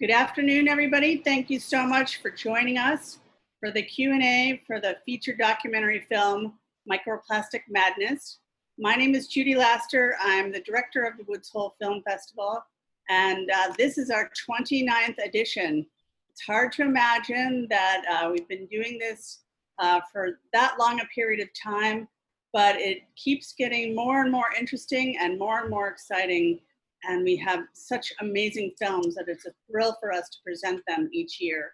Good afternoon, everybody. Thank you so much for joining us for the Q&A for the feature documentary film, Microplastic Madness. My name is Judy Laster. I'm the director of the Woods Hole Film Festival, and this is our 29th edition. It's hard to imagine that we've been doing this for that long a period of time, but it keeps getting more and more interesting and more exciting. And we have such amazing films that it's a thrill for us to present them each year.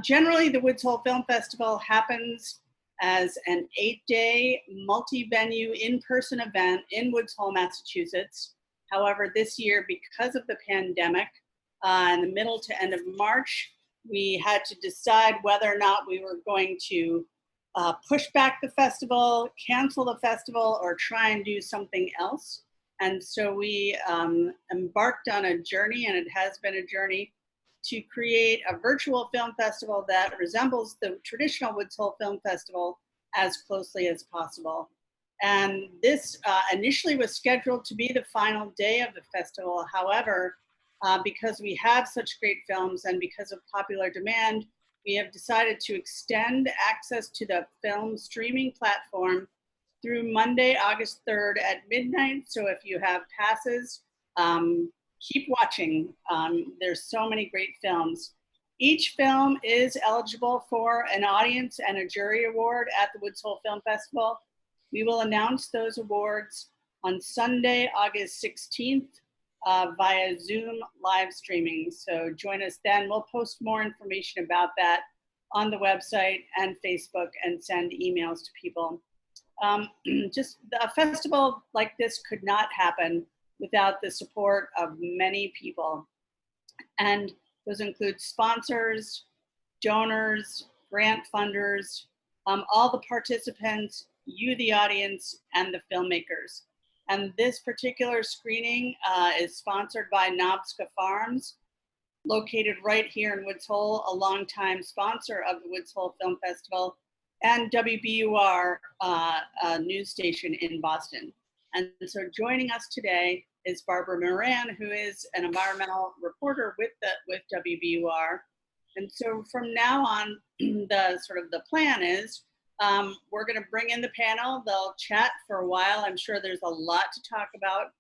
Generally, the Woods Hole Film Festival happens as an 8-day multi-venue in-person event in Woods Hole, Massachusetts. However, this year, because of the pandemic, in the middle to end of March, we had to decide whether or not we were going to push back the festival, cancel the festival, or try and do something else. And so we embarked on a journey, and it has been a journey, to create a virtual film festival that resembles the traditional Woods Hole Film Festival as closely as possible. And this initially was scheduled to be the final day of the festival. However, because we have such great films and because of popular demand, we have decided to extend access to the film streaming platform through Monday, August 3rd at midnight. So if you have passes, keep watching. There's so many great films. Each film is eligible for an audience and a jury award at the Woods Hole Film Festival. We will announce those awards on Sunday, August 16th via Zoom live streaming. So join us then. We'll post more information about that on the website and Facebook and send emails to people. Just a festival like this could not happen without the support of many people. And those include sponsors, donors, grant funders, all the participants, you, the audience, and the filmmakers. And this particular screening is sponsored by Nobska Farms, located right here in Woods Hole, a longtime sponsor of the Woods Hole Film Festival, and WBUR news station in Boston. And so joining us today is Barbara Moran, who is an environmental reporter with WBUR. And so from now on, the plan is we're going to bring in the panel. They'll chat for a while. I'm sure there's a lot to talk about.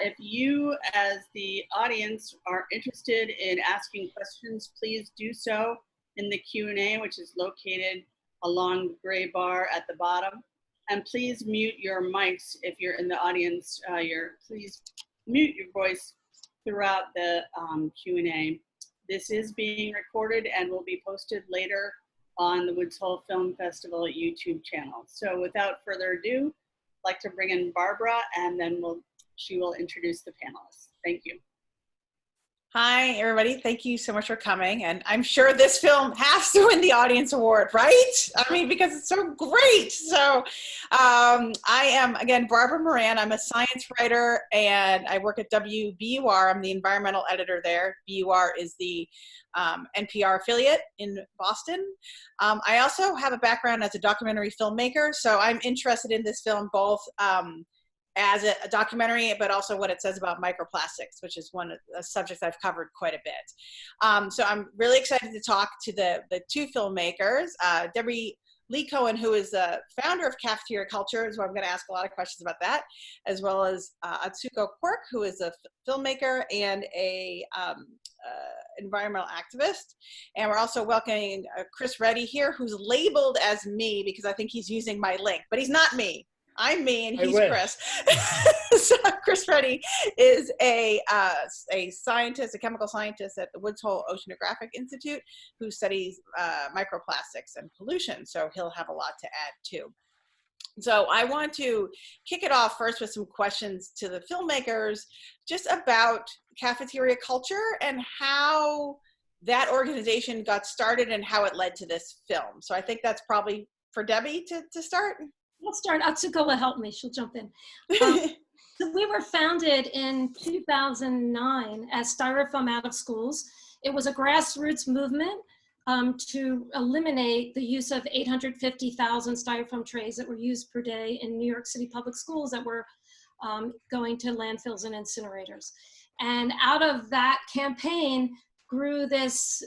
If you, as the audience, are interested in asking questions, please do so in the Q&A, which is located along the gray bar at the bottom. And please mute your mics if you're in the audience. Please mute your voice throughout the Q&A. This is being recorded and will be posted later on the Woods Hole Film Festival YouTube channel. So without further ado, I'd like to bring in Barbara, and then she will introduce the panelists. Thank you. Hi, everybody. Thank you so much for coming. And I'm sure this film has to win the audience award, right? I mean, because it's so great. So I am, again, Barbara Moran. I'm a science writer, and I work at WBUR. I'm the environmental editor there. BUR is the NPR affiliate in Boston. I also have a background as a documentary filmmaker. So I'm interested in this film both as a documentary, but also what it says about microplastics, which is one of the subjects I've covered quite a bit. So I'm really excited to talk to the two filmmakers, Debby Cohen, who is the founder of Cafeteria Culture, so I'm going to ask a lot of questions about that, as well as Atsuko Quirk, who is a filmmaker and a environmental activist. And we're also welcoming Reddy here, who's labeled as me because I think he's using my link, but he's not me. I'm me and he's Chris. So Reddy is a scientist, a chemical scientist at the Woods Hole Oceanographic Institute who studies microplastics and pollution. So he'll have a lot to add too. So I want to kick it off first with some questions to the filmmakers just about cafeteria culture and how that organization got started and how it led to this film. So I think that's probably for Debby to start. I'll start. Atsuko will help me. She'll jump in. So we were founded in 2009 as Styrofoam Out of Schools. It was a grassroots movement to eliminate the use of 850,000 styrofoam trays that were used per day in New York City public schools that were going to landfills and incinerators. And out of that campaign grew this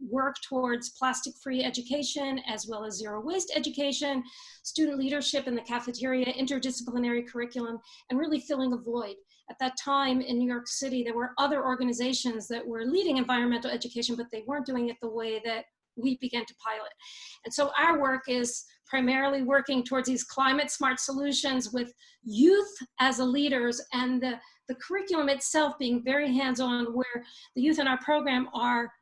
work towards plastic-free education, as well as zero waste education, student leadership in the cafeteria, interdisciplinary curriculum, and really filling a void. At that time in New York City, there were other organizations that were leading environmental education, but they weren't doing it the way that we began to pilot. And so our work is primarily working towards these climate smart solutions with youth as the leaders, and the curriculum itself being very hands-on, where the youth in our program are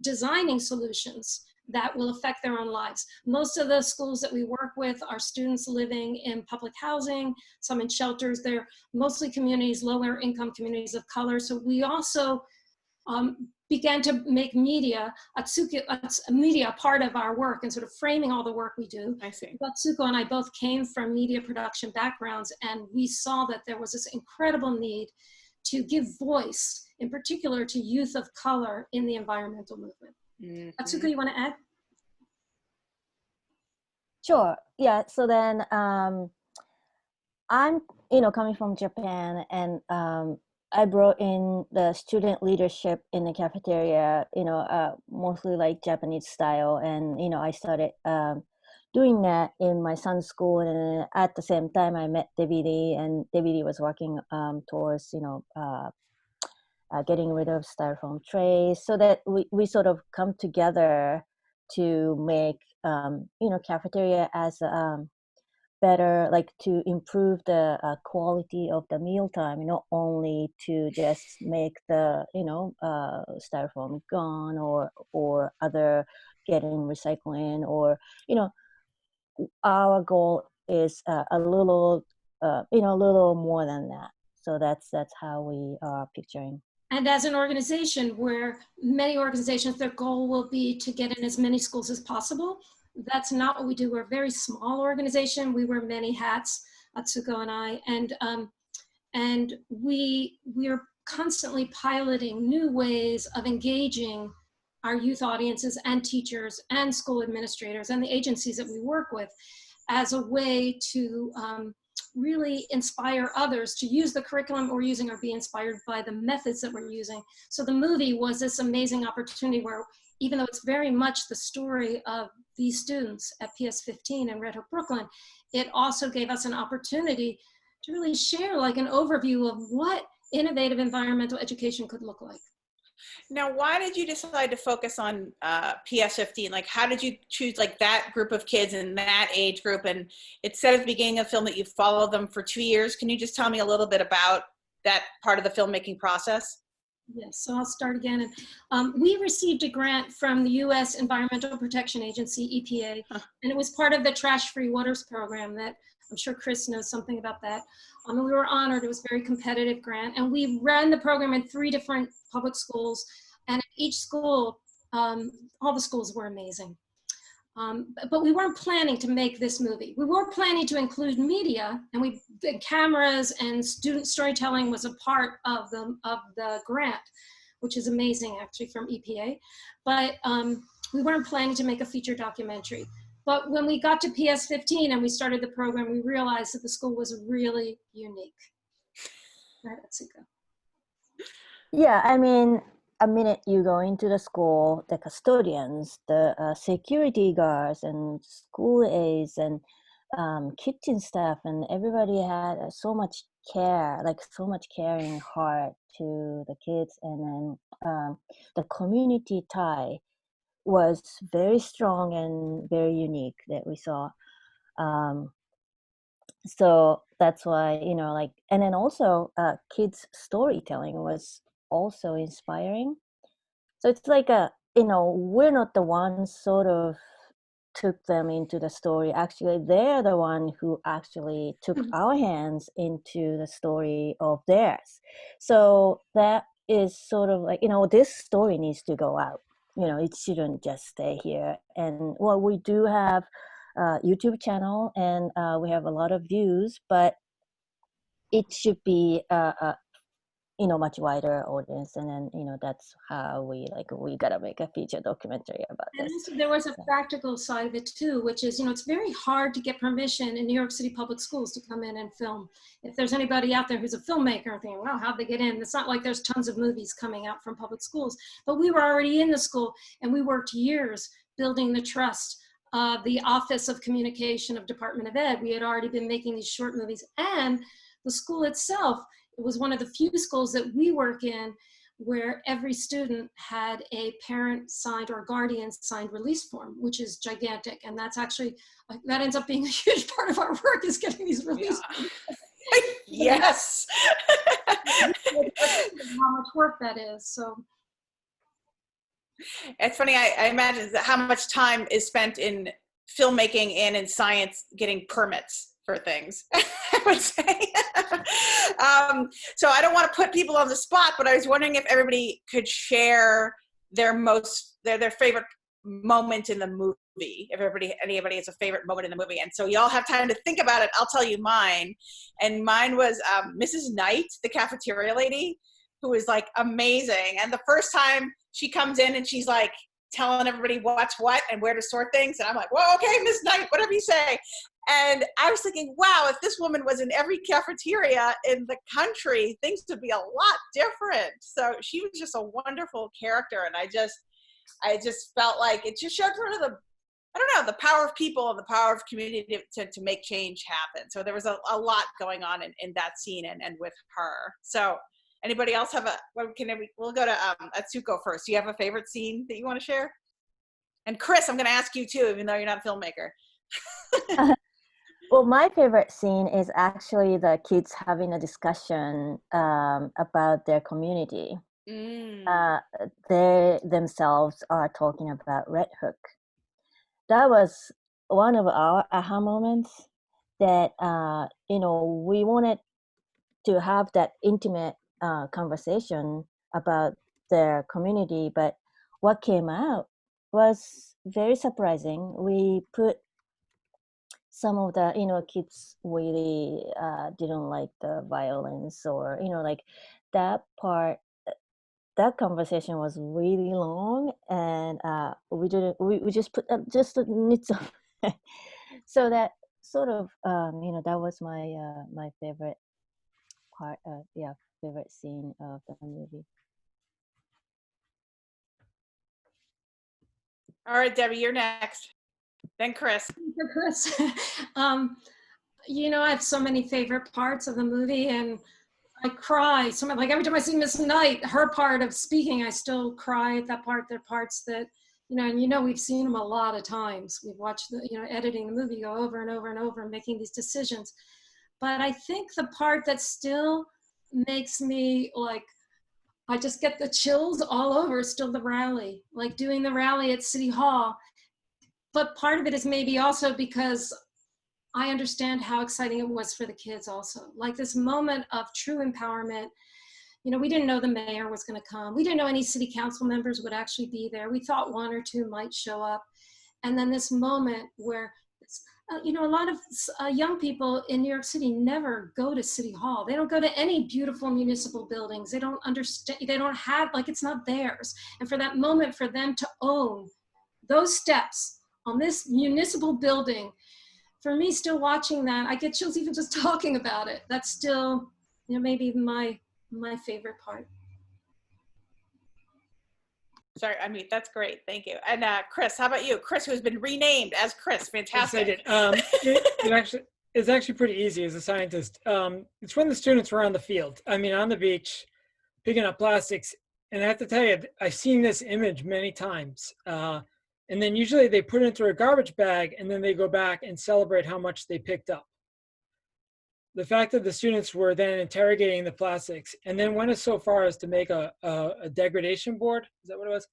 designing solutions that will affect their own lives. Most of the schools that we work with are students living in public housing, some in shelters. They're mostly communities, lower income communities of color. So we also began to make media, Atsuko, media part of our work, and sort of framing all the work we do. I see. Atsuko and I both came from media production backgrounds, and we saw that there was this incredible need to give voice, in particular to youth of color in the environmental movement. Mm-hmm. Atsuko, you want to add? Sure. Yeah. So then I'm, coming from Japan, and I brought in the student leadership in the cafeteria, mostly like Japanese style. And, I started doing that in my son's school. And at the same time, I met Debby, and Debby was working towards, getting rid of styrofoam trays, so that we sort of come together to make, cafeteria as better, like to improve the quality of the mealtime, not only to just make the, styrofoam gone or other getting recycling, or, our goal is a little more than that. So that's how we are picturing. And as an organization, where many organizations, their goal will be to get in as many schools as possible. That's not what we do. We're a very small organization. We wear many hats, Atsuko and I, and we're constantly piloting new ways of engaging our youth audiences and teachers and school administrators and the agencies that we work with as a way to really inspire others to use the curriculum we're using, or be inspired by the methods that we're using. So the movie was this amazing opportunity where, even though it's very much the story of these students at PS15 in Red Hook, Brooklyn, it also gave us an opportunity to really share like an overview of what innovative environmental education could look like. Now, why did you decide to focus on PS15? Like, how did you choose like that group of kids in that age group? And it said at the beginning of the film that you followed them for 2 years. Can you just tell me a little bit about that part of the filmmaking process? Yes, so I'll start again. We received a grant from the U.S. Environmental Protection Agency, EPA, and it was part of the Trash Free Waters program that I'm sure Chris knows something about that. We were honored. It was a very competitive grant, and we ran the program in 3 different public schools, and at each school, all the schools were amazing. But we weren't planning to make this movie. We were planning to include media, and the cameras and student storytelling was a part of the grant, which is amazing actually, from EPA. But we weren't planning to make a feature documentary. But when we got to PS15 and we started the program, we realized that the school was really unique. Right, Atsuko? Yeah, I mean, a minute you go into the school, the custodians, the security guards, and school aides, and kitchen staff, and everybody had so much care, like so much caring heart to the kids, and then the community tie was very strong and very unique that we saw. So that's why, and then also kids storytelling was also inspiring. So it's like we're not the ones sort of took them into the story. Actually, they're the one who actually took our hands into the story of theirs. So that is sort of like, this story needs to go out. It shouldn't just stay here. And well, we do have a YouTube channel, and we have a lot of views, but it should be much wider audience. And then, that's how we gotta make a feature documentary about And this. also there was a So. practical side of it too, which is, it's very hard to get permission in New York City public schools to come in and film. If there's anybody out there who's a filmmaker and thinking, wow, how'd they get in? It's not like there's tons of movies coming out from public schools, but we were already in the school and we worked years building the trust of the Office of Communication of Department of Ed. We had already been making these short movies, and the school itself, it was one of the few schools that we work in where every student had a parent signed or guardian signed release form, which is gigantic. And that's actually, that ends up being a huge part of our work, is getting these release forms. Yes. How much work that is. So It's funny, I imagine how much time is spent in filmmaking and in science getting permits for things, I would say. So I don't want to put people on the spot, but I was wondering if everybody could share their favorite moment in the movie. If anybody has a favorite moment in the movie. And so y'all have time to think about it. I'll tell you mine. And mine was Mrs. Knight, the cafeteria lady, who was like amazing. And the first time she comes in and she's like telling everybody what's what and where to sort things. And I'm like, well, okay, Miss Knight, whatever you say. And I was thinking, wow, if this woman was in every cafeteria in the country, things would be a lot different. So she was just a wonderful character. And I just felt like it just showed sort of the power of people and the power of community to make change happen. So there was a lot going on in that scene and with her. So anybody else have we'll go to Atsuko first. Do you have a favorite scene that you want to share? And Chris, I'm going to ask you too, even though you're not a filmmaker. Well, my favorite scene is actually the kids having a discussion about their community. They themselves are talking about Red Hook. That was one of our aha moments that, we wanted to have that intimate conversation about their community, but what came out was very surprising. We put some of the, kids really didn't like the violence, or, like that part. That conversation was really long, and we just put just a nits of so that sort of that was my favorite part of favorite scene of the movie. All right, Debbie, you're next. Then Chris. Chris, I have so many favorite parts of the movie, and I cry. Like every time I see Miss Knight, her part of speaking, I still cry at that part. There are parts that, and we've seen them a lot of times. We've watched editing the movie go over and over and over and making these decisions. But I think the part that still makes me I just get the chills all over is still the rally, like doing the rally at City Hall. But part of it is maybe also because I understand how exciting it was for the kids also. Like this moment of true empowerment. We didn't know the mayor was going to come. We didn't know any city council members would actually be there. We thought one or two might show up. And then this moment where, a lot of young people in New York City never go to City Hall. They don't go to any beautiful municipal buildings. They don't understand, they don't have, it's not theirs. And for that moment, for them to own those steps on this municipal building, for me, still watching that, I get chills even just talking about it. That's still, maybe my favorite part. Sorry, that's great. Thank you. And Chris, how about you? Chris, who has been renamed as Chris. Fantastic. Yes, it's actually pretty easy as a scientist. It's when the students were on the field. On the beach, picking up plastics. And I have to tell you, I've seen this image many times. And then usually they put it into a garbage bag and then they go back and celebrate how much they picked up. The fact that the students were then interrogating the plastics and then went so far as to make a degradation board. Is that what it was?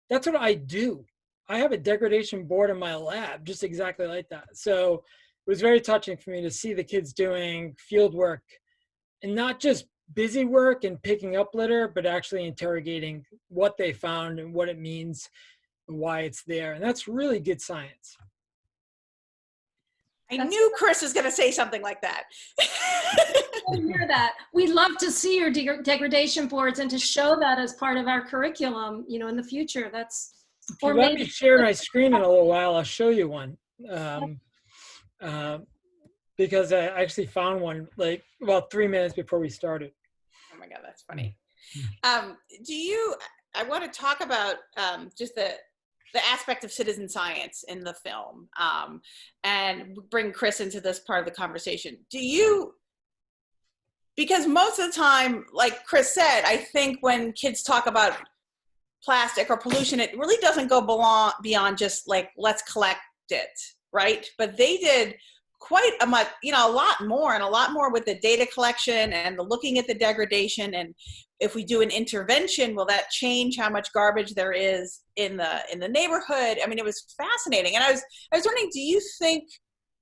That's what I do. I have a degradation board in my lab, just exactly like that. So it was very touching for me to see the kids doing field work and not just busy work and picking up litter, but actually interrogating what they found and what it means and why it's there. And that's really good science. I knew Chris was going to say something like that. to hear that. We'd love to see your degradation boards and to show that as part of our curriculum, you know, in the future. That's, If you let me share my screen in a little while, I'll show you one. Because I actually found one like about 3 minutes before we started. Oh my God, that's funny. I want to talk about just the aspect of citizen science in the film, and bring Chris into this part of the conversation. Because most of the time, like Chris said, I think when kids talk about plastic or pollution, it really doesn't go beyond just like, let's collect it, right? But they did quite a much, you know, a lot more with the data collection and the looking at the degradation. And if we do an intervention, will that change how much garbage there is in the neighborhood? I mean, it was fascinating. And I was wondering, do you think,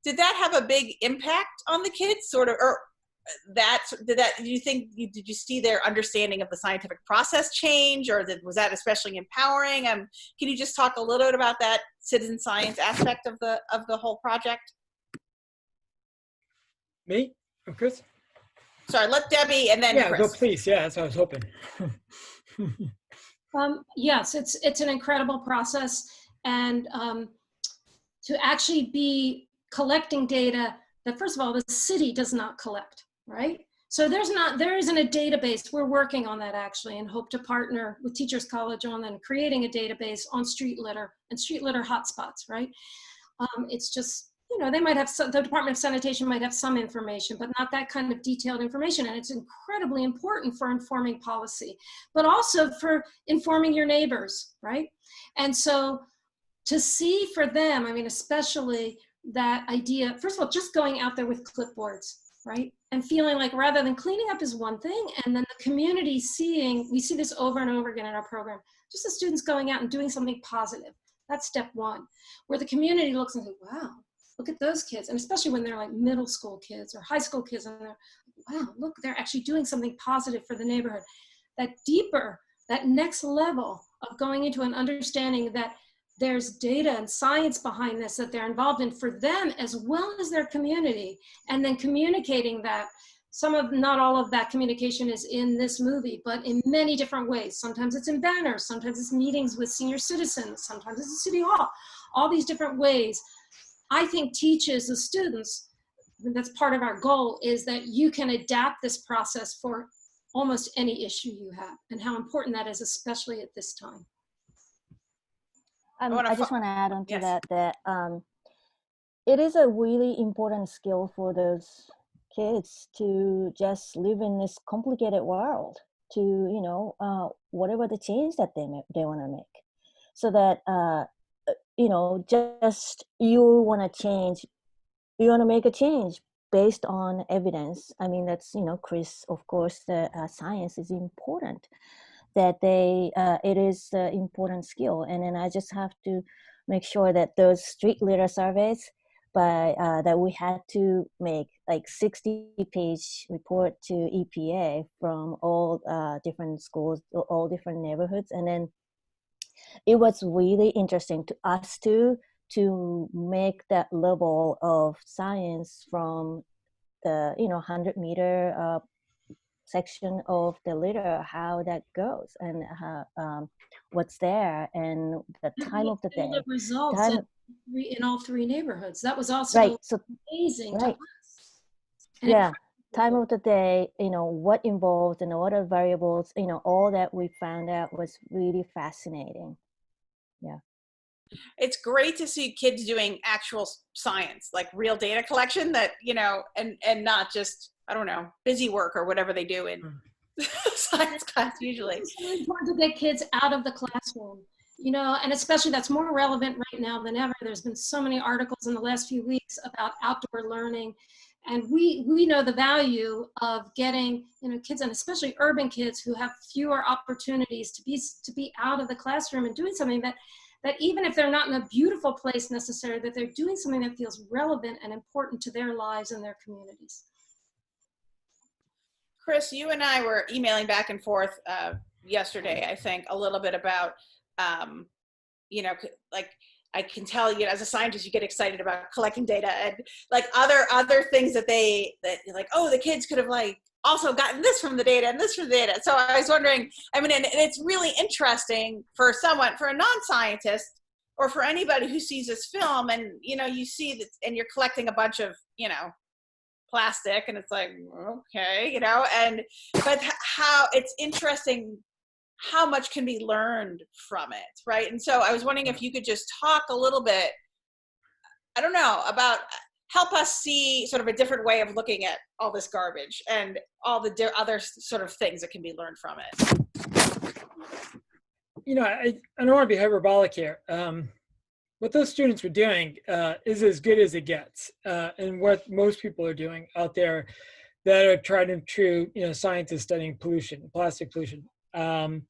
did that have a big impact on the kids, sort of, or did you see their understanding of the scientific process change, or was that especially empowering? Can you just talk a little bit about that citizen science aspect of the whole project? Me? Oh, Chris? Sorry, let Debbie and then Chris. Go please. Yeah, that's what I was hoping. Yes, it's an incredible process, and to actually be collecting data that, first of all, the city does not collect, right? So there isn't a database. We're working on that actually, and hope to partner with Teachers College on then creating a database on street litter and street litter hotspots, right? It's just, you know, they might have the Department of Sanitation might have some information, but not that kind of detailed information. And it's incredibly important for informing policy, but also for informing your neighbors, right? And so to see for them, I mean, especially that idea, first of all, just going out there with clipboards, right? And feeling like rather than cleaning up is one thing, and then the community seeing, we see this over and over again in our program, just the students going out and doing something positive. That's step one, where the community looks and says, wow, look at those kids. And especially when they're like middle school kids or high school kids, and they're, wow, look, they're actually doing something positive for the neighborhood. That deeper, that next level of going into an understanding that there's data and science behind this that they're involved in for them as well as their community, and then communicating that. Not all of that communication is in this movie, but in many different ways. Sometimes it's in banners, sometimes it's meetings with senior citizens, sometimes it's at City Hall, all these different ways. I think teaches the students, that's part of our goal, is that you can adapt this process for almost any issue you have, and how important that is, especially at this time. I just want to add on to Yes. that it is a really important skill for those kids to just live in this complicated world, to, you know, whatever the change that they want to make, so that you know, just you want to make a change based on evidence. I mean, that's, you know, Chris, of course, the science is important, that it is an important skill. And then I just have to make sure that those street litter surveys that we had to make like 60-page report to EPA from all different schools, all different neighborhoods. And then it was really interesting to us to make that level of science from the, you know, 100-meter section of the litter, how that goes, and what's there, and the time of the day. The results in all three neighborhoods. That was also right. So amazing. right. To us. And Yeah. Time of the day, you know, what involved and what are variables, you know, all that we found out was really fascinating. Yeah. It's great to see kids doing actual science, like real data collection that, you know, and not just, I don't know, busy work or whatever they do in science class usually. It's really important to get kids out of the classroom, you know, and especially that's more relevant right now than ever. There's been so many articles in the last few weeks about outdoor learning. And we know the value of getting, you know, kids, and especially urban kids who have fewer opportunities to be out of the classroom and doing something that even if they're not in a beautiful place necessarily, that they're doing something that feels relevant and important to their lives and their communities. Chris, you and I were emailing back and forth yesterday, I think, a little bit about, you know, like I can tell, you know, as a scientist, you get excited about collecting data and like other things that you're like, oh, the kids could have like also gotten this from the data and this from the data. So I was wondering, I mean, and it's really interesting for a non-scientist or for anybody who sees this film and, you know, you see that and you're collecting a bunch of, you know, plastic and it's like, okay, you know, but how it's interesting how much can be learned from it, right? And so I was wondering if you could just talk a little bit, I don't know, about help us see sort of a different way of looking at all this garbage and all the other sort of things that can be learned from it. You know, I don't want to be hyperbolic here. What those students were doing is as good as it gets, and what most people are doing out there that are tried and true, you know, scientists studying pollution, plastic pollution. They're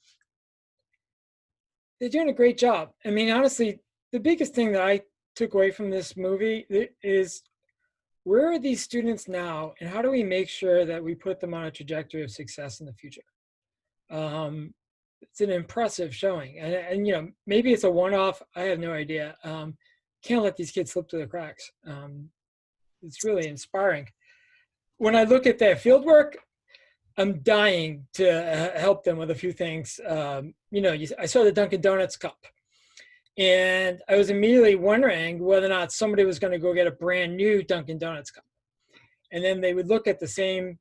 doing a great job. I mean, honestly, the biggest thing that I took away from this movie is where are these students now, and how do we make sure that we put them on a trajectory of success in the future? It's an impressive showing, and you know, maybe it's a one-off. I have no idea. Can't let these kids slip through the cracks. It's really inspiring. When I look at their field work, I'm dying to help them with a few things. You know, I saw the Dunkin' Donuts cup, and I was immediately wondering whether or not somebody was going to go get a brand new Dunkin' Donuts cup. And then they would look at the same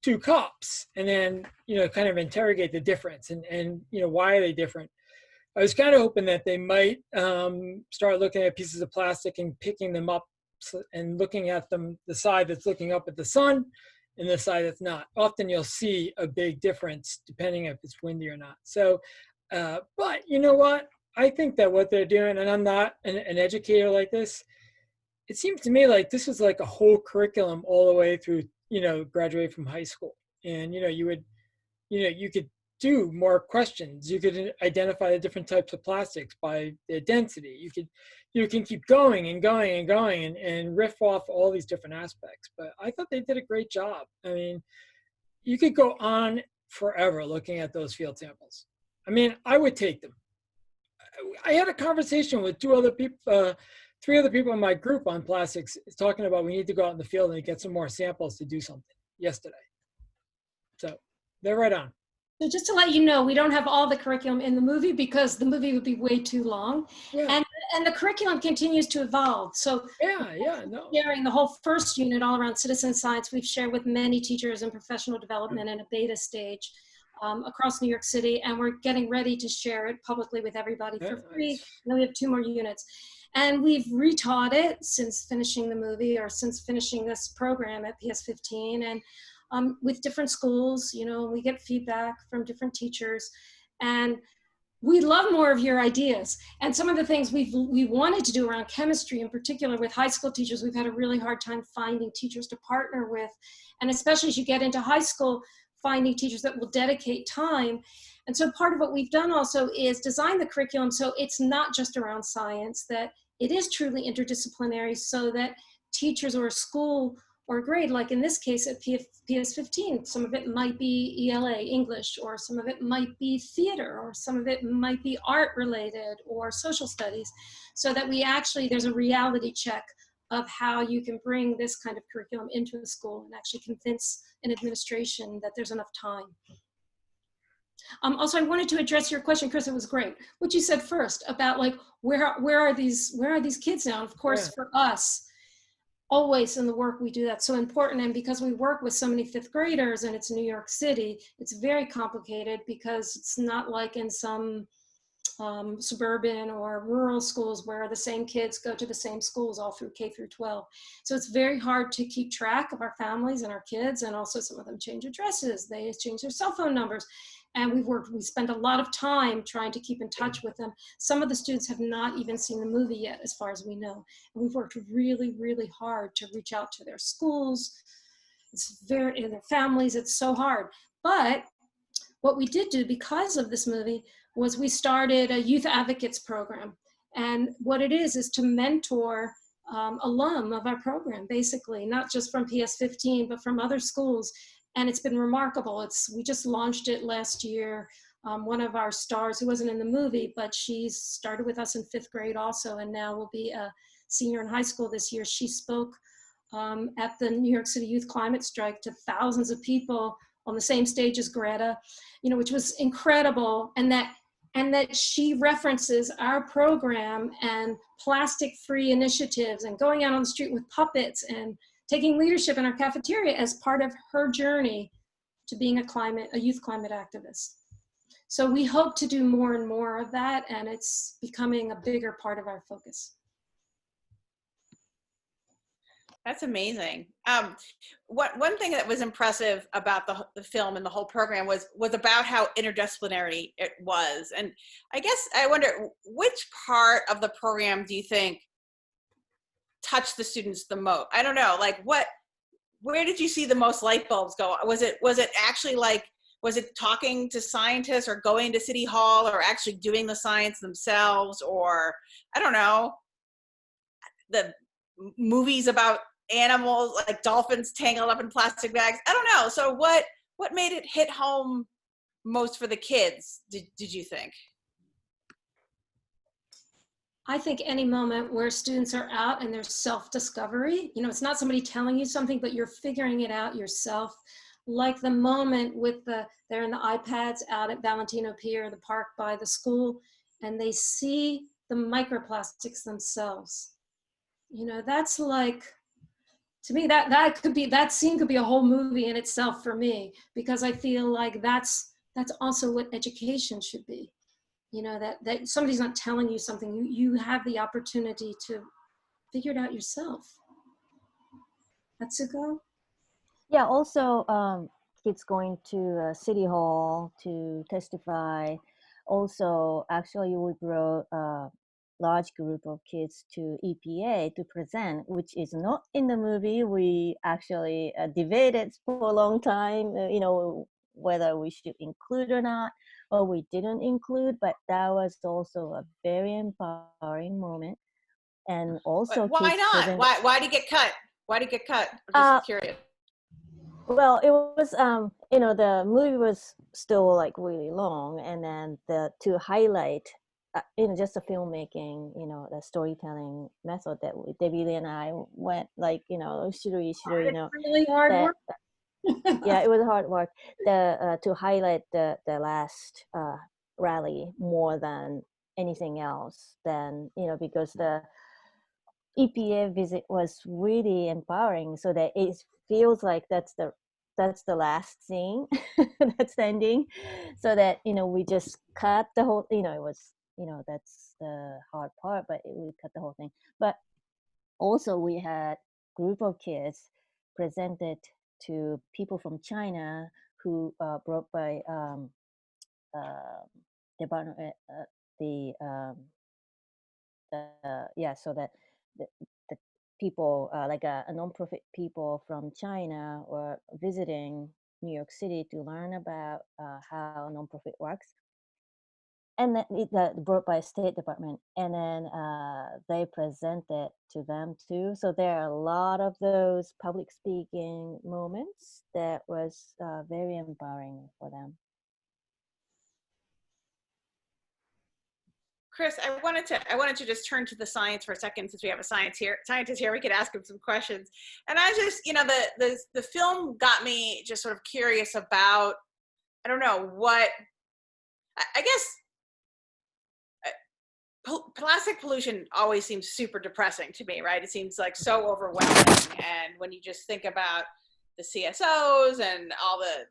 two cups and then, you know, kind of interrogate the difference and you know, why are they different? I was kind of hoping that they might start looking at pieces of plastic and picking them up and looking at them, the side that's looking up at the sun and the side that's not. Often you'll see a big difference depending if it's windy or not. So, but you know what? I think that what they're doing, and I'm not an educator like this, it seems to me like this was like a whole curriculum all the way through, you know, graduate from high school. And, you know, you could do more questions. You could identify the different types of plastics by their density. You can keep going and going and going and riff off all these different aspects. But I thought they did a great job. I mean, you could go on forever looking at those field samples. I mean, I would take them. I had a conversation with three other people in my group on plastics talking about we need to go out in the field and get some more samples to do something yesterday. So they're right on. So just to let you know, we don't have all the curriculum in the movie because the movie would be way too long. Yeah. And the curriculum continues to evolve. So sharing the whole first unit all around citizen science, we've shared with many teachers in professional development in a beta stage across New York City, and we're getting ready to share it publicly with everybody for free. And then we have 2 more units. And we've retaught it since finishing the movie or since finishing this program at PS15. And with different schools, you know, we get feedback from different teachers. And we love more of your ideas. And some of the things we wanted to do around chemistry, in particular with high school teachers, we've had a really hard time finding teachers to partner with. And especially as you get into high school, finding teachers that will dedicate time. And so part of what we've done also is design the curriculum so it's not just around science, that it is truly interdisciplinary so that teachers or a school or a grade, like in this case at PS15, some of it might be ELA, English, or some of it might be theater, or some of it might be art related or social studies, so that there's a reality check of how you can bring this kind of curriculum into a school and actually convince an administration that there's enough time. Also, I wanted to address your question, Chris. It was great what you said first about like where are these kids now? And of course, for us, always in the work we do that's so important. And because we work with so many 5th graders and it's New York City, it's very complicated because it's not like in some suburban or rural schools where the same kids go to the same schools all through K through 12. So it's very hard to keep track of our families and our kids, and also some of them change addresses, they change their cell phone numbers. And we spend a lot of time trying to keep in touch with them. Some of the students have not even seen the movie yet, as far as we know. And we've worked really, really hard to reach out to their schools, in their families, it's so hard. But what we did do because of this movie was we started a youth advocates program. And what it is to mentor alum of our program, basically, not just from PS15, but from other schools. And it's been remarkable. We just launched it last year one of our stars who wasn't in the movie, but she started with us in 5th grade also, and now will be a senior in high school this year. She spoke at the New York City Youth Climate Strike to thousands of people on the same stage as Greta, which was incredible. And that she references our program and plastic-free initiatives and going out on the street with puppets and taking leadership in our cafeteria as part of her journey to being a youth climate activist. So we hope to do more and more of that, and it's becoming a bigger part of our focus. That's amazing. One thing that was impressive about the film and the whole program was about how interdisciplinary it was. And I guess I wonder, which part of the program do you think touched the students the most? I don't know, like where did you see the most light bulbs go? Was it actually was it talking to scientists or going to City Hall or actually doing the science themselves, or I don't know, the movies about animals like dolphins tangled up in plastic bags? I don't know. So what made it hit home most for the kids, did you think? I think any moment where students are out and there's self-discovery, it's not somebody telling you something, but you're figuring it out yourself. Like the moment with they're in the iPads out at Valentino Pier, the park by the school, and they see the microplastics themselves. That's like, to me, that scene could be a whole movie in itself for me, because I feel like that's also what education should be. That somebody's not telling you something, you have the opportunity to figure it out yourself. Atsuko? Yeah, also kids going to City Hall to testify. Also, actually, we brought a large group of kids to EPA to present, which is not in the movie. We actually debated for a long time, whether we should include or not, or we didn't include, but that was also a very empowering moment. And also, why not? Why did it get cut? Why did it get cut? I'm just curious. Well, it was, the movie was still like really long, and then to highlight, just the filmmaking, the storytelling method that Debby and I went like, should we, really hard work. Yeah, it was hard work. To highlight the last rally more than anything else, then because the EPA visit was really empowering, so that it feels like that's the last scene, that's the ending, so that we just cut the whole. It was that's the hard part, but we cut the whole thing. But also we had group of kids presented to people from China who brought by department so that the people like a non-profit people from China were visiting New York City to learn about how non-profit works, and that brought by State Department, and then they presented to them too. So there are a lot of those public speaking moments that was very empowering for them. Chris, I wanted to just turn to the science for a second, since we have a scientist here. We could ask him some questions. And I just, the film got me just sort of curious about, I don't know, I guess plastic pollution always seems super depressing to me, right? It seems like so overwhelming. And when you just think about the CSOs and all the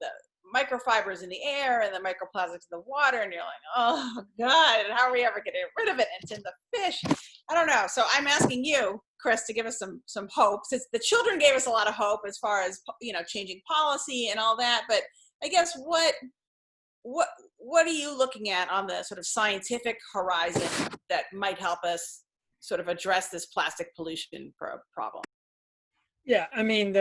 microfibers in the air and the microplastics in the water, and you're like, oh God, and how are we ever getting rid of it? And it's in the fish. I don't know. So I'm asking you, Chris, to give us some hope. Since the children gave us a lot of hope as far as, changing policy and all that, but I guess what are you looking at on the sort of scientific horizon that might help us sort of address this plastic pollution problem? Yeah, I mean,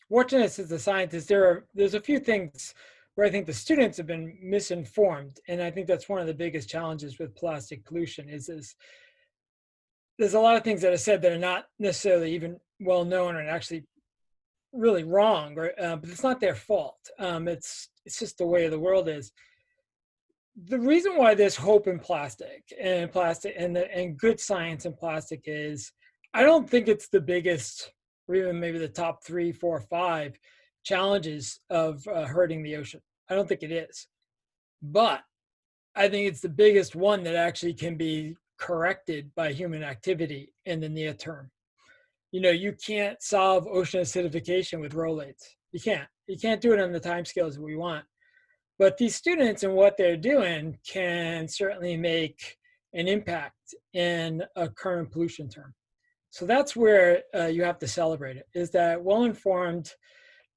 fortunate as a scientist, there's a few things where I think the students have been misinformed, and I think that's one of the biggest challenges with plastic pollution is there's a lot of things that are said that are not necessarily even well known and actually really wrong, but it's not their fault. It's just the way the world is. the reason why there's hope in plastic and good science in plastic is, I don't think it's the biggest, or even maybe the top 3, 4, 5 challenges of hurting the ocean. I don't think it is, but I think it's the biggest one that actually can be corrected by human activity in the near term. You know, you can't solve ocean acidification with Rolaids. You can't do it on the timescales that we want. But these students and what they're doing can certainly make an impact in a current pollution term. So that's where you have to celebrate it, is that well-informed,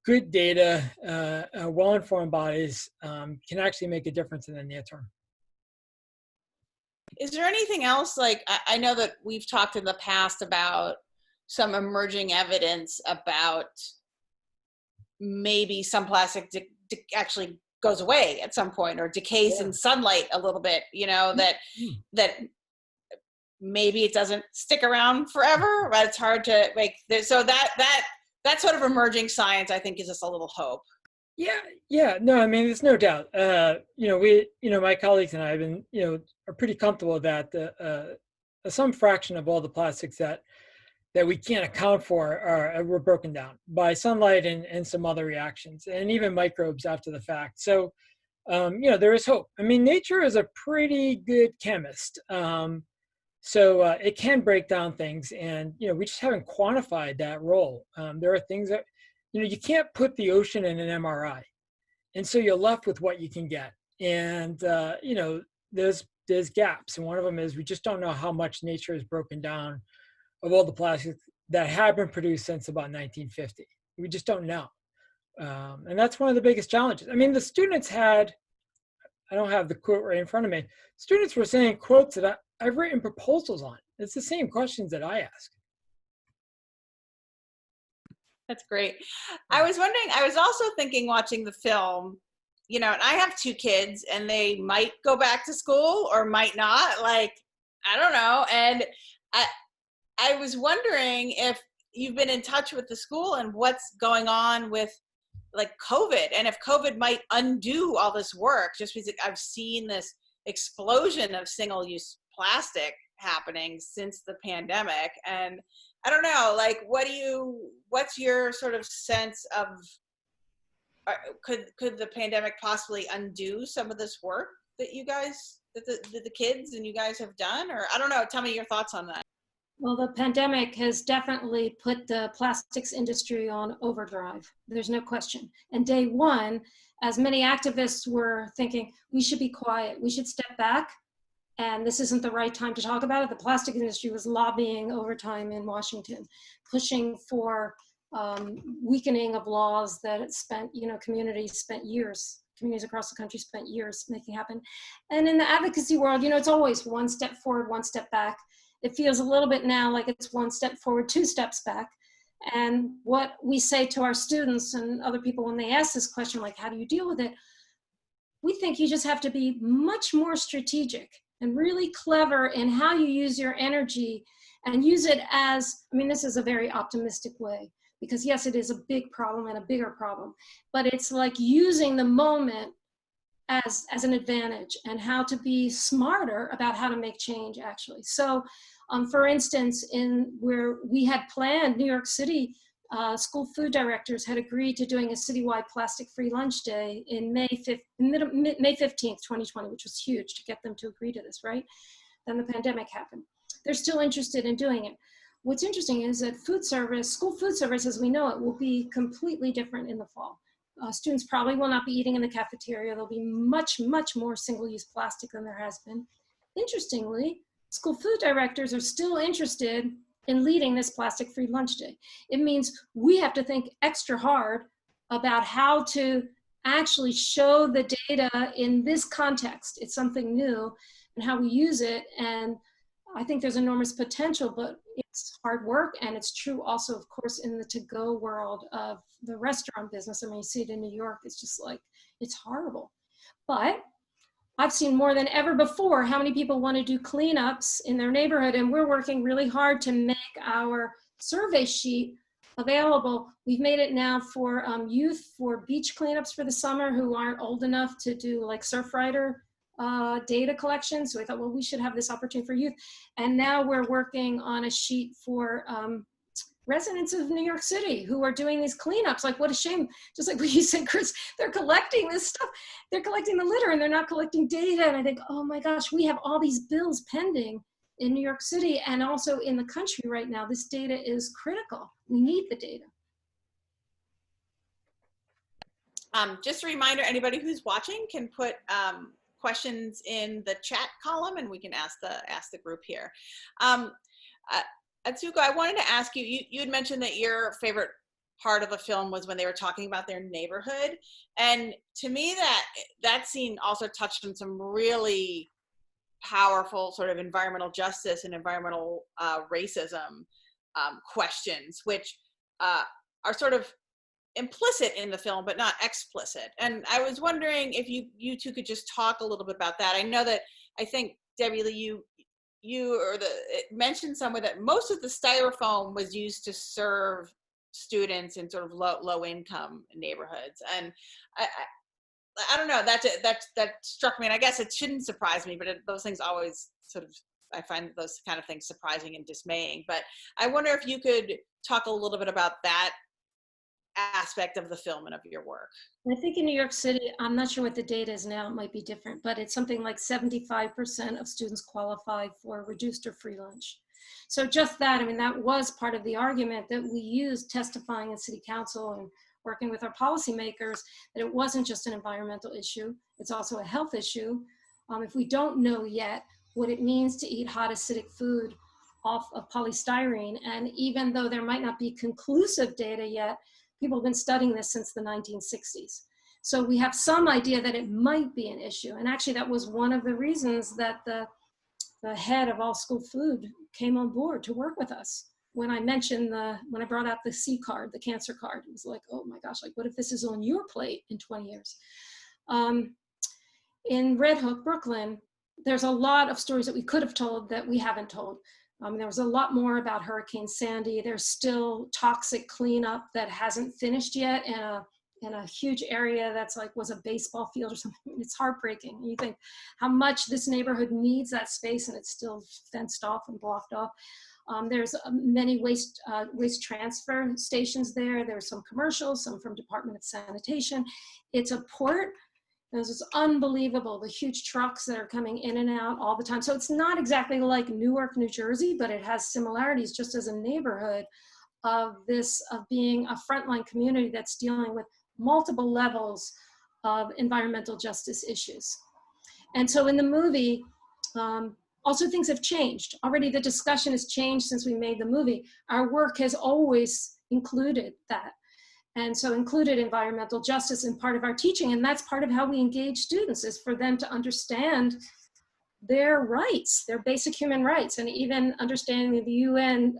good data, well-informed bodies can actually make a difference in the near term. Is there anything else, like, I know that we've talked in the past about some emerging evidence about maybe some plastic actually goes away at some point or decays in sunlight a little bit, you know, that maybe it doesn't stick around forever, but it's hard to make, so that sort of emerging science, I think, gives us a little hope. Yeah, no, I mean, there's no doubt. My colleagues and I have been, are pretty comfortable that some fraction of all the plastics that we can't account for were broken down by sunlight and some other reactions, and even microbes after the fact. So, there is hope. I mean, nature is a pretty good chemist. So it can break down things, and, we just haven't quantified that role. There are things that, you can't put the ocean in an MRI. And so you're left with what you can get. And, there's gaps. And one of them is we just don't know how much nature has broken down of all the plastics that have been produced since about 1950. We just don't know. And that's one of the biggest challenges. I mean, the students I don't have the quote right in front of me. Students were saying quotes that I've written proposals on. It's the same questions that I ask. That's great. I was wondering, I was also thinking watching the film, and I have 2 kids and they might go back to school or might not, like, I don't know. And I was wondering if you've been in touch with the school and what's going on with, like, COVID, and if COVID might undo all this work, just because I've seen this explosion of single-use plastic happening since the pandemic. And I don't know, like, what's your sort of sense of, could the pandemic possibly undo some of this work that you guys, that the kids and you guys have done? Or I don't know, tell me your thoughts on that. Well, the pandemic has definitely put the plastics industry on overdrive. There's no question. And day one, as many activists were thinking, we should be quiet, we should step back, and this isn't the right time to talk about it. The plastic industry was lobbying overtime in Washington, pushing for weakening of laws that it spent, communities across the country spent years making happen. And in the advocacy world, it's always one step forward, one step back. It feels a little bit now like it's one step forward, 2 steps back. And what we say to our students and other people when they ask this question, like, how do you deal with it? We think you just have to be much more strategic and really clever in how you use your energy, and use it as, this is a very optimistic way, because yes, it is a big problem and a bigger problem, but it's like using the moment as an advantage, and how to be smarter about how to make change, actually. So for instance, where we had planned, New York City school food directors had agreed to doing a citywide plastic-free lunch day in May 15th, 2020, which was huge to get them to agree to this, right? Then the pandemic happened. They're still interested in doing it. What's interesting is that school food service as we know it, will be completely different in the fall. Students probably will not be eating in the cafeteria. There'll be much, much more single-use plastic than there has been. Interestingly, school food directors are still interested in leading this plastic-free lunch day. It means we have to think extra hard about how to actually show the data in this context. It's something new, and how we use it. And I think there's enormous potential, but it's hard work. And it's true also, of course, in the to-go world of the restaurant business. You see it in New York, it's just like, it's horrible. But I've seen more than ever before how many people want to do cleanups in their neighborhood, and we're working really hard to make our survey sheet available. We've made it now for youth for beach cleanups for the summer who aren't old enough to do like Surfrider data collection. So I thought, well, we should have this opportunity for youth. And now we're working on a sheet for residents of New York City who are doing these cleanups. Like, what a shame. Just like what you said, Chris, they're collecting this stuff. They're collecting the litter and they're not collecting data. And I think, oh my gosh, we have all these bills pending in New York City and also in the country right now. This data is critical. We need the data. Just a reminder, anybody who's watching can put questions in the chat column and we can ask the group here. Atsuko, I wanted to ask you, you had mentioned that your favorite part of a film was when they were talking about their neighborhood. And to me, that scene also touched on some really powerful sort of environmental justice and environmental racism questions, which are sort of implicit in the film, but not explicit. And I was wondering if you two could just talk a little bit about that. I know that, I think, Debbie, it mentioned somewhere that most of the styrofoam was used to serve students in sort of low income neighborhoods. And I don't know, that struck me, and I guess it shouldn't surprise me, but those things always sort of, I find those kind of things surprising and dismaying. But I wonder if you could talk a little bit about that aspect of the film and of your work. I think in New York City, I'm not sure what the data is now, it might be different, but it's something like 75% of students qualify for reduced or free lunch. So just that, I mean, that was part of the argument that we used testifying in city council and working with our policymakers, that it wasn't just an environmental issue, it's also a health issue. If we don't know yet what it means to eat hot acidic food off of polystyrene, and even though there might not be conclusive data yet, people have been studying this since the 1960s. So we have some idea that it might be an issue. And actually that was one of the reasons that the head of all school food came on board to work with us. When I mentioned when I brought out the C card, the cancer card, it was like, oh my gosh, like what if this is on your plate in 20 years? In Red Hook, Brooklyn, there's a lot of stories that we could have told that we haven't told. There was a lot more about Hurricane Sandy. There's still toxic cleanup that hasn't finished yet in a huge area that's like was a baseball field or something. It's heartbreaking. You think how much this neighborhood needs that space and it's still fenced off and blocked off. There's many waste transfer stations there. There's some commercial, some from Department of Sanitation. It's a port. It's unbelievable, the huge trucks that are coming in and out all the time. So it's not exactly like Newark, New Jersey, but it has similarities just as a neighborhood of being a frontline community that's dealing with multiple levels of environmental justice issues. And so in the movie, also things have changed. Already the discussion has changed since we made the movie. Our work has always included that. And so included environmental justice in part of our teaching. And that's part of how we engage students, is for them to understand their rights, their basic human rights, and even understanding the UN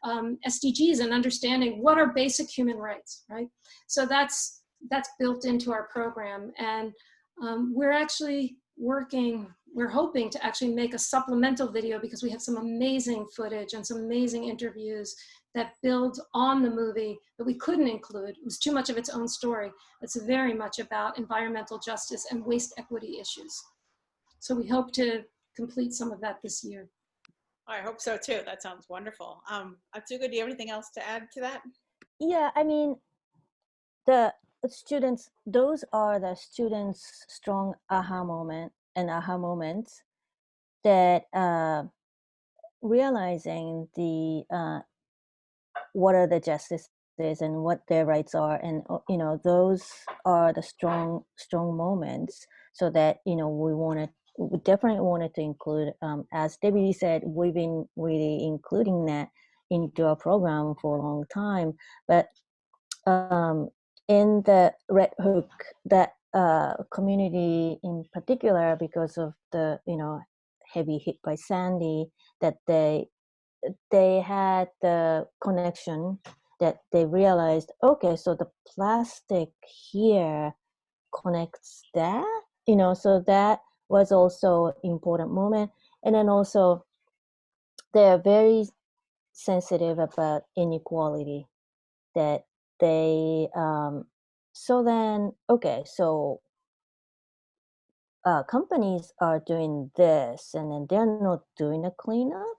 SDGs and understanding what are basic human rights, right? So that's built into our program. And we're actually we're hoping to actually make a supplemental video because we have some amazing footage and some amazing interviews that build on the movie that we couldn't include. It was too much of its own story. It's very much about environmental justice and waste equity issues. So we hope to complete some of that this year. I hope so too. That sounds wonderful. Atsuko, do you have anything else to add to that? Yeah, I mean, the students, those are the students' strong aha moments that realizing what are the justices and what their rights are, and those are the strong moments. So that we definitely wanted to include, as Debbie said, we've been really including that into our program for a long time. But in the Red Hook, that community in particular, because of the heavy hit by Sandy, that they had the connection that they realized, okay, so the plastic here connects that, so that was also important moment. And then also they're very sensitive about inequality, that they so then, okay, so companies are doing this and then they're not doing a cleanup.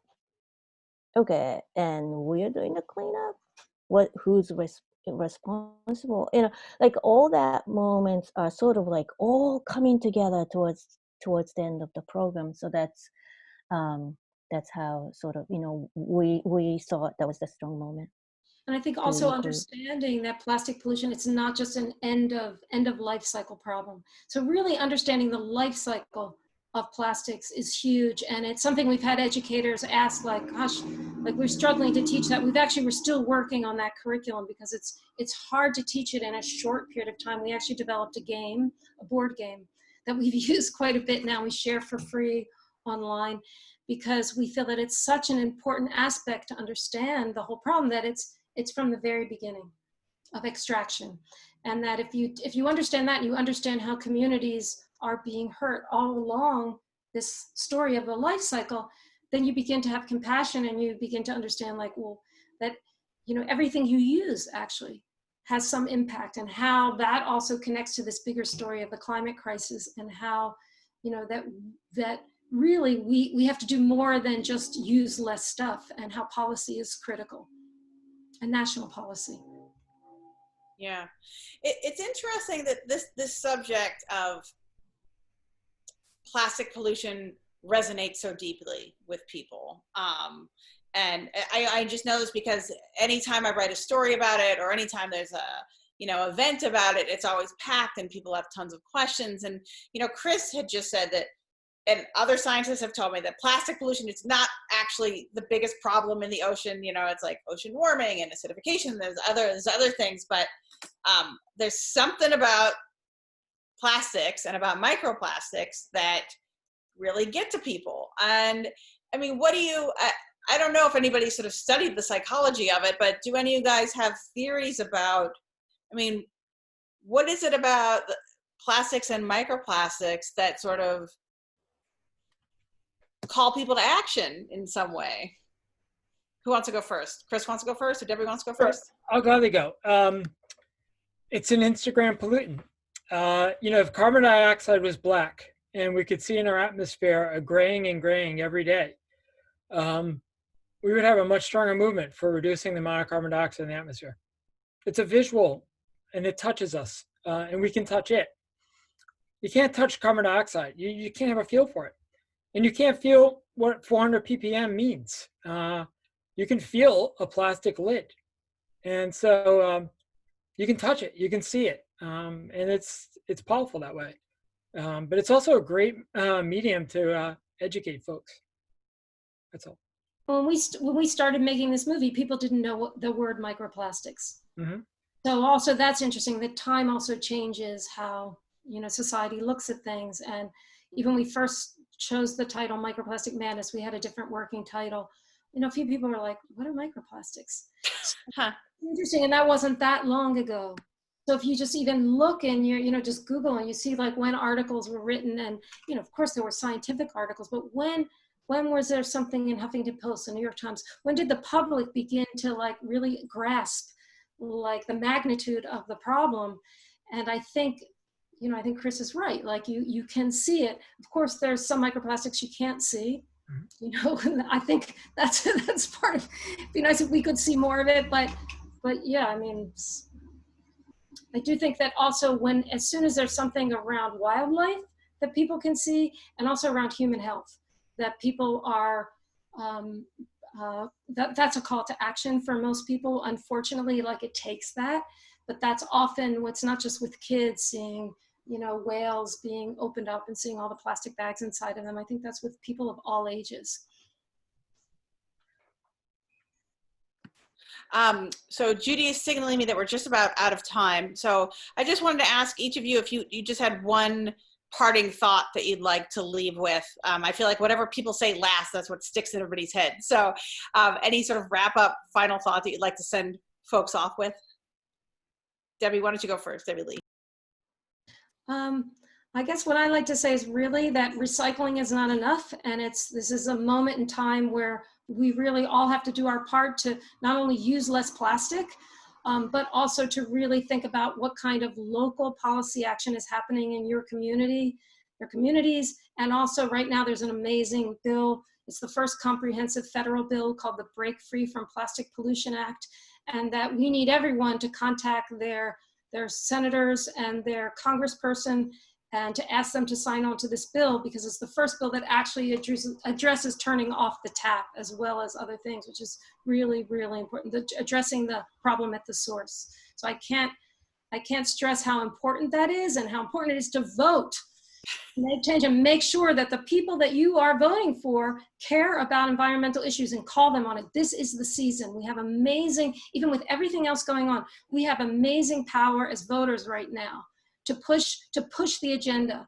Okay, and we're doing a cleanup. Who's responsible? Like all that moments are sort of like all coming together towards the end of the program. So that's how sort of we thought that was the strong moment. And I think to also include. understanding that plastic pollution, it's not just an end of life cycle problem. So really understanding the life cycle of plastics is huge. And it's something we've had educators ask, like, gosh, like we're struggling to teach that. We're still working on that curriculum because it's hard to teach it in a short period of time. We actually developed a board game that we've used quite a bit now. We share for free online because we feel that it's such an important aspect to understand the whole problem, that it's from the very beginning of extraction. And that if you understand that, and you understand how communities are being hurt all along this story of the life cycle, then you begin to have compassion and you begin to understand, like, well, that, everything you use actually has some impact, and how that also connects to this bigger story of the climate crisis, and how, that really we have to do more than just use less stuff, and how policy is critical. And national policy. Yeah, it's interesting that this subject of plastic pollution resonates so deeply with people. And I just know this because anytime I write a story about it, or anytime there's a event about it, it's always packed and people have tons of questions. And Chris had just said that, and other scientists have told me that plastic pollution is not actually the biggest problem in the ocean. It's like ocean warming and acidification. There's other things, but there's something about plastics and about microplastics that really get to people. And I mean, I don't know if anybody sort of studied the psychology of it, but do any of you guys have theories about, what is it about plastics and microplastics that sort of call people to action in some way? Who wants to go first? Chris wants to go first, or Debbie wants to go first? I'll gladly go. It's an Instagram pollutant. If carbon dioxide was black and we could see in our atmosphere a graying and graying every day, we would have a much stronger movement for reducing the amount of carbon dioxide in the atmosphere. It's a visual and it touches us, and we can touch it. You can't touch carbon dioxide. You can't have a feel for it. And you can't feel what 400 ppm means. You can feel a plastic lid. And so you can touch it, you can see it. And it's powerful that way. But it's also a great medium to educate folks. That's all. When we started making this movie, people didn't know what the word microplastics. Mm-hmm. So also that's interesting. The time also changes how, society looks at things. And even we first chose the title Microplastic Madness, we had a different working title. A few people were like, what are microplastics? Huh. Interesting. And that wasn't that long ago. So if you just even look and you're, just Google and you see like when articles were written, and, of course there were scientific articles, but when was there something in Huffington Post, the New York Times? When did the public begin to like really grasp like the magnitude of the problem? And I think Chris is right. Like you can see it. Of course, there's some microplastics you can't see. I think that's part of. It'd be nice if we could see more of it, but yeah, I do think that also as soon as there's something around wildlife that people can see, and also around human health, that people are. That's a call to action for most people. Unfortunately, like it takes that, but that's often what's not just with kids seeing. Whales being opened up and seeing all the plastic bags inside of them. I think that's with people of all ages. So Judy is signaling me that we're just about out of time. So I just wanted to ask each of you if you just had one parting thought that you'd like to leave with. I feel like whatever people say last, that's what sticks in everybody's head. So any sort of wrap up final thought that you'd like to send folks off with? Debbie, why don't you go first, Debbie Lee? I guess what I like to say is really that recycling is not enough, and this is a moment in time where we really all have to do our part to not only use less plastic, but also to really think about what kind of local policy action is happening in your community their communities. And also right now there's an amazing bill. It's the first comprehensive federal bill called the Break Free from Plastic Pollution Act. And that we need everyone to contact their senators and their congressperson and to ask them to sign on to this bill, because it's the first bill that actually addresses turning off the tap as well as other things, which is really, really important, addressing the problem at the source. So I can't stress how important that is and how important it is to vote, make change, and make sure that the people that you are voting for care about environmental issues and call them on it. This is the season. We have amazing, even with everything else going on, we have amazing power as voters right now to push the agenda.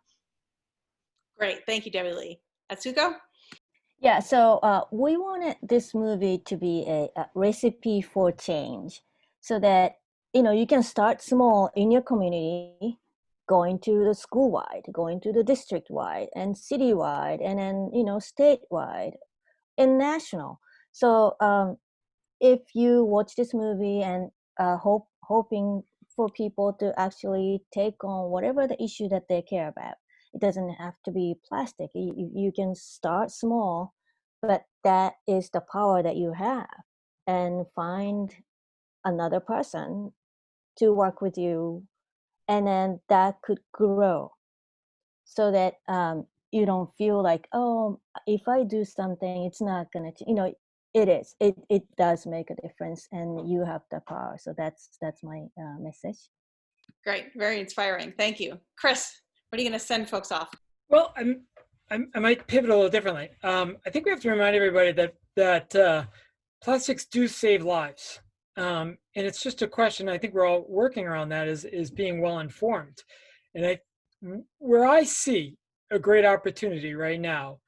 Great, thank you, Debbie Lee. Atsuko? Yeah, so we wanted this movie to be a recipe for change, so that you can start small in your community, going to the school-wide, going to the district-wide, and city-wide, and then statewide and national. So if you watch this movie and hoping for people to actually take on whatever the issue that they care about, it doesn't have to be plastic. You can start small, but that is the power that you have, and find another person to work with you, and then that could grow, so that you don't feel like, oh, if I do something, it's not gonna it does make a difference, and you have the power. So that's my message. Great, very inspiring, thank you. Chris, what are you gonna send folks off? Well, I might pivot a little differently. I think we have to remind everybody that plastics do save lives. And it's just a question, I think we're all working around that, is being well informed. And where I see a great opportunity right now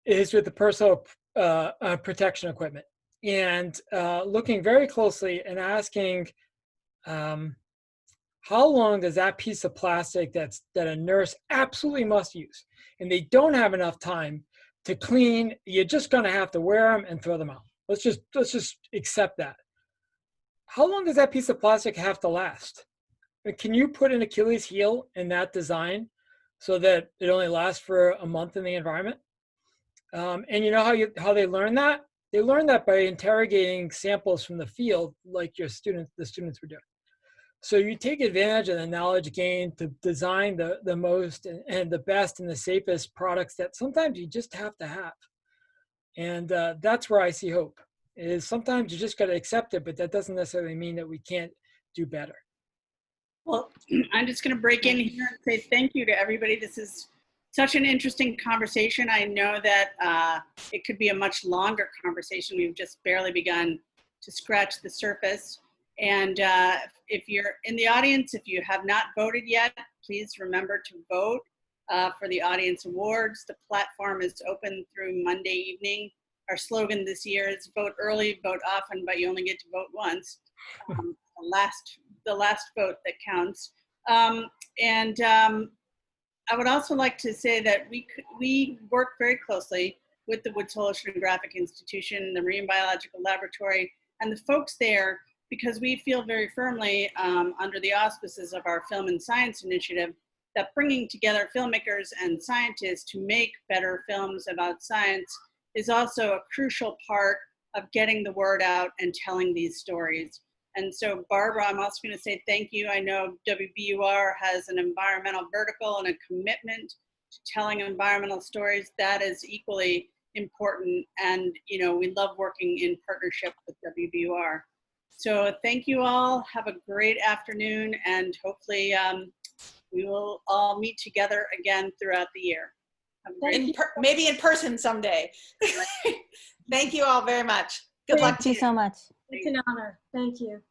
is with the personal protection equipment, and looking very closely and asking, how long does that piece of plastic that a nurse absolutely must use, and they don't have enough time to clean, you're just going to have to wear them and throw them out. Let's just accept that. How long does that piece of plastic have to last? Can you put an Achilles heel in that design so that it only lasts for a month in the environment? And you know how they learn that? They learn that by interrogating samples from the field, like the students were doing. So you take advantage of the knowledge gained to design the most and the best and the safest products that sometimes you just have to have. And that's where I see hope, is sometimes you just got to accept it, but that doesn't necessarily mean that we can't do better. Well, I'm just going to break in here and say thank you to everybody. This is such an interesting conversation. I know that it could be a much longer conversation. We've just barely begun to scratch the surface. And if you're in the audience, if you have not voted yet, please remember to vote for the audience awards. The platform is open through Monday evening. Our slogan this year is vote early, vote often, but you only get to vote once. The last vote that counts. I would also like to say that we work very closely with the Woods Hole Oceanographic Institution, the Marine Biological Laboratory, and the folks there, because we feel very firmly under the auspices of our Film and Science Initiative that bringing together filmmakers and scientists to make better films about science is also a crucial part of getting the word out and telling these stories. And so, Barbara, I'm also going to say thank you. I know WBUR has an environmental vertical and a commitment to telling environmental stories. That is equally important. And, we love working in partnership with WBUR. So thank you all. Have a great afternoon. And hopefully we will all meet together again throughout the year. Maybe in person someday. Thank you all very much. Good luck to you. Thank you so much. It's an honor. Thank you.